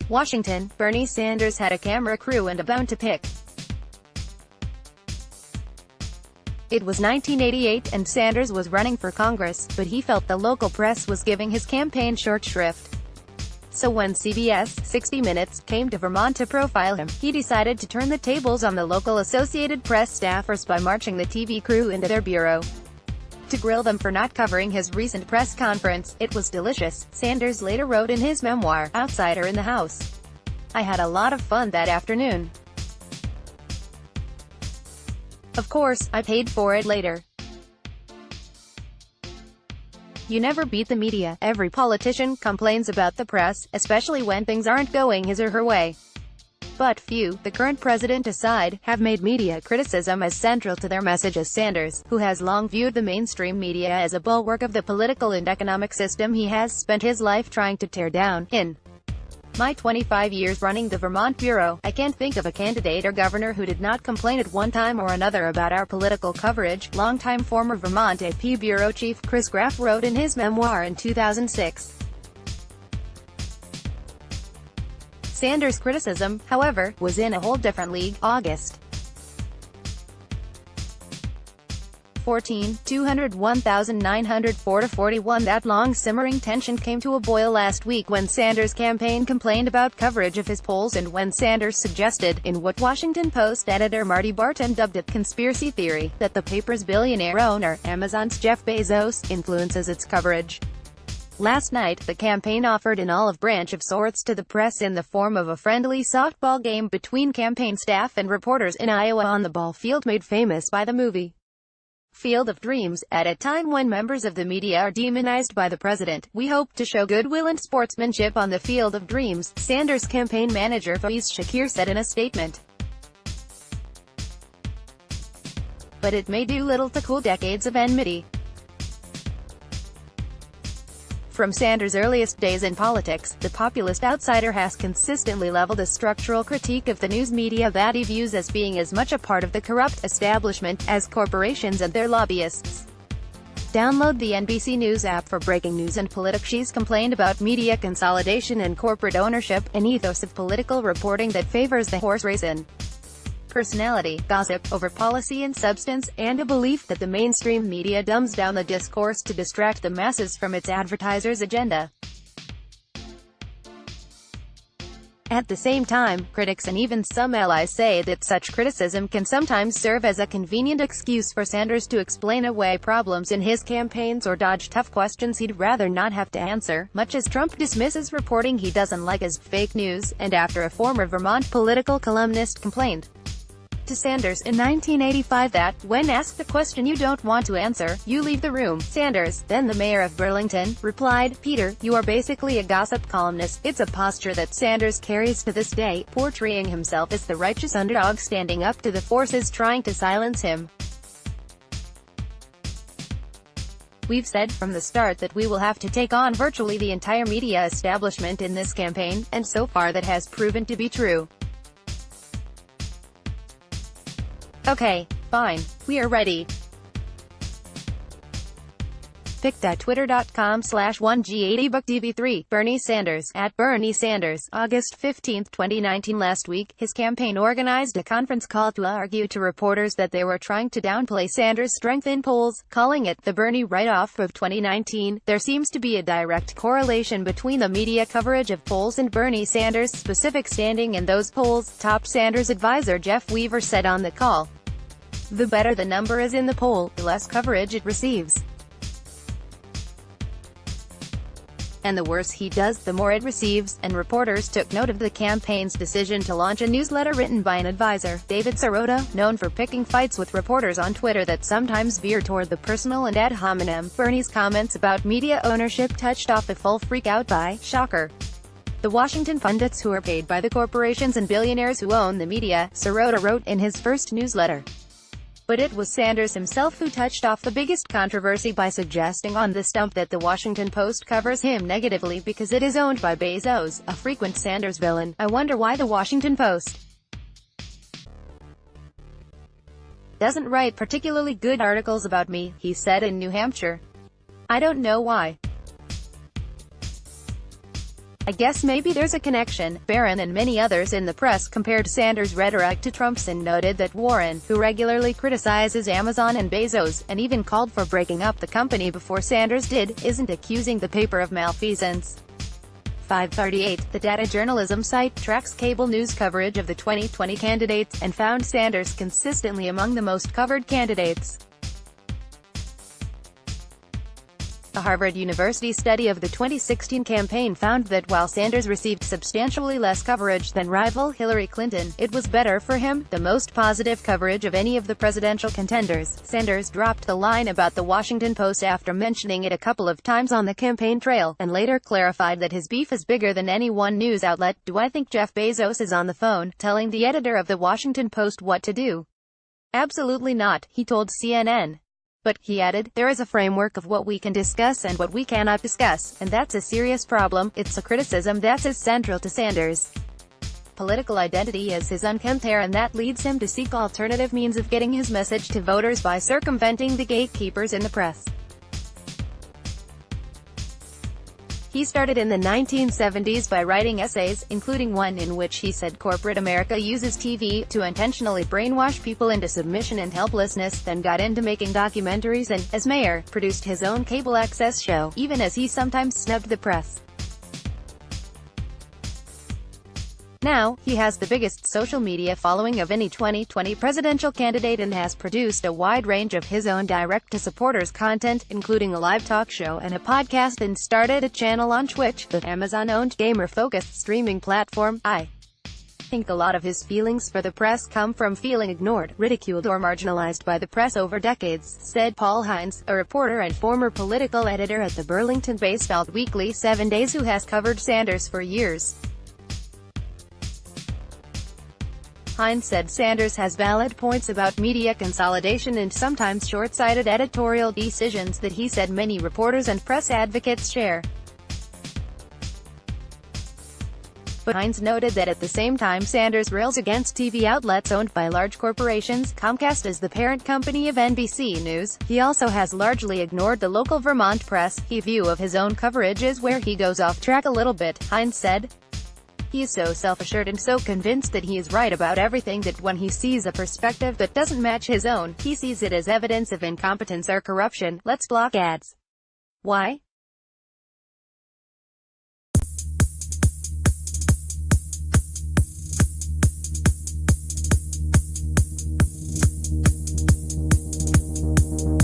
Washington, Bernie Sanders had a camera crew and a bone to pick. It was 1988 and Sanders was running for Congress, but he felt the local press was giving his campaign short shrift. So when CBS 60 Minutes came to Vermont to profile him, he decided to turn the tables on the local Associated Press staffers by marching the TV crew into their bureau to grill them for not covering his recent press conference. "It was delicious," Sanders later wrote in his memoir, Outsider in the House. "I had a lot of fun that afternoon. Of course, I paid for it later." You never beat the media. Every politician complains about the press, especially when things aren't going his or her way. But few, the current president aside, have made media criticism as central to their message as Sanders, who has long viewed the mainstream media as a bulwark of the political and economic system he has spent his life trying to tear down. "In my 25 years running the Vermont Bureau, I can't think of a candidate or governor who did not complain at one time or another about our political coverage," longtime former Vermont AP Bureau Chief Chris Graff wrote in his memoir in 2006. Sanders' criticism, however, was in a whole different league. August 14, 201,904-41. That long simmering tension came to a boil last week when Sanders' campaign complained about coverage of his polls and when Sanders suggested, in what Washington Post editor Marty Barton dubbed a conspiracy theory, that the paper's billionaire owner, Amazon's Jeff Bezos, influences its coverage. Last night, the campaign offered an olive branch of sorts to the press in the form of a friendly softball game between campaign staff and reporters in Iowa on the ball field made famous by the movie Field of Dreams. "At a time when members of the media are demonized by the president, we hope to show goodwill and sportsmanship on the Field of Dreams," Sanders' campaign manager Faiz Shakir said in a statement. But it may do little to cool decades of enmity. From Sanders' earliest days in politics, the populist outsider has consistently leveled a structural critique of the news media that he views as being as much a part of the corrupt establishment as corporations and their lobbyists. Download the NBC News app for breaking news and politics. She's complained about media consolidation and corporate ownership, an ethos of political reporting that favors the horse race in personality, gossip, over policy and substance, and a belief that the mainstream media dumbs down the discourse to distract the masses from its advertisers' agenda. At the same time, critics and even some allies say that such criticism can sometimes serve as a convenient excuse for Sanders to explain away problems in his campaigns or dodge tough questions he'd rather not have to answer, much as Trump dismisses reporting he doesn't like as fake news, and after a former Vermont political columnist complained to Sanders in 1985 that, when asked a question you don't want to answer, you leave the room. Sanders, then the mayor of Burlington, replied, "Peter, you are basically a gossip columnist." It's a posture that Sanders carries to this day, portraying himself as the righteous underdog standing up to the forces trying to silence him. "We've said from the start that we will have to take on virtually the entire media establishment in this campaign, and so far that has proven to be true. Okay, fine. We are ready." Pic.twitter.com/1G80BookDB3. Bernie Sanders, at Bernie Sanders, August 15, 2019. Last week, his campaign organized a conference call to argue to reporters that they were trying to downplay Sanders' strength in polls, calling it the Bernie write-off of 2019. There seems to be a direct correlation between the media coverage of polls and Bernie Sanders' specific standing in those polls, top Sanders advisor Jeff Weaver said on the call. "The better the number is in the poll, the less coverage it receives. And the worse he does, the more it receives," and reporters took note of the campaign's decision to launch a newsletter written by an advisor, David Sirota, known for picking fights with reporters on Twitter that sometimes veer toward the personal and ad hominem. Bernie's comments about media ownership touched off the full freak-out by, shocker, the Washington pundits who are paid by the corporations and billionaires who own the media, Sirota wrote in his first newsletter. But it was Sanders himself who touched off the biggest controversy by suggesting on the stump that the Washington Post covers him negatively because it is owned by Bezos, a frequent Sanders villain. "I wonder why the Washington Post doesn't write particularly good articles about me," he said in New Hampshire. "I don't know why. I guess maybe there's a connection. Barron and many others in the press compared Sanders' rhetoric to Trump's and noted that Warren, who regularly criticizes Amazon and Bezos, and even called for breaking up the company before Sanders did, isn't accusing the paper of malfeasance. 538, the data journalism site, tracks cable news coverage of the 2020 candidates, and found Sanders consistently among the most covered candidates. A Harvard University study of the 2016 campaign found that while Sanders received substantially less coverage than rival Hillary Clinton, it was better for him, the most positive coverage of any of the presidential contenders. Sanders dropped the line about the Washington Post after mentioning it a couple of times on the campaign trail, and later clarified that his beef is bigger than any one news outlet. Do I think Jeff Bezos is on the phone, telling the editor of the Washington Post what to do? Absolutely not, he told CNN. But, he added, there is a framework of what we can discuss and what we cannot discuss, and that's a serious problem. It's a criticism that's as central to Sanders' political identity as his unkempt hair, and that leads him to seek alternative means of getting his message to voters by circumventing the gatekeepers in the press. He started in the 1970s by writing essays, including one in which he said corporate America uses TV to intentionally brainwash people into submission and helplessness, then got into making documentaries and, as mayor, produced his own cable access show, even as he sometimes snubbed the press. Now, he has the biggest social media following of any 2020 presidential candidate and has produced a wide range of his own direct-to-supporters content, including a live talk show and a podcast, and started a channel on Twitch, the Amazon-owned gamer-focused streaming platform. I think a lot of his feelings for the press come from feeling ignored, ridiculed or marginalized by the press over decades, said Paul Hines, a reporter and former political editor at the Burlington-based Alt Weekly 7 Days who has covered Sanders for years. Hines said Sanders has valid points about media consolidation and sometimes short-sighted editorial decisions that he said many reporters and press advocates share. But Hines noted that at the same time Sanders rails against TV outlets owned by large corporations, Comcast is the parent company of NBC News, he also has largely ignored the local Vermont press. His view of his own coverage is where he goes off track a little bit, Hines said. He is so self-assured and so convinced that he is right about everything that when he sees a perspective that doesn't match his own, he sees it as evidence of incompetence or corruption. Let's block ads. Why?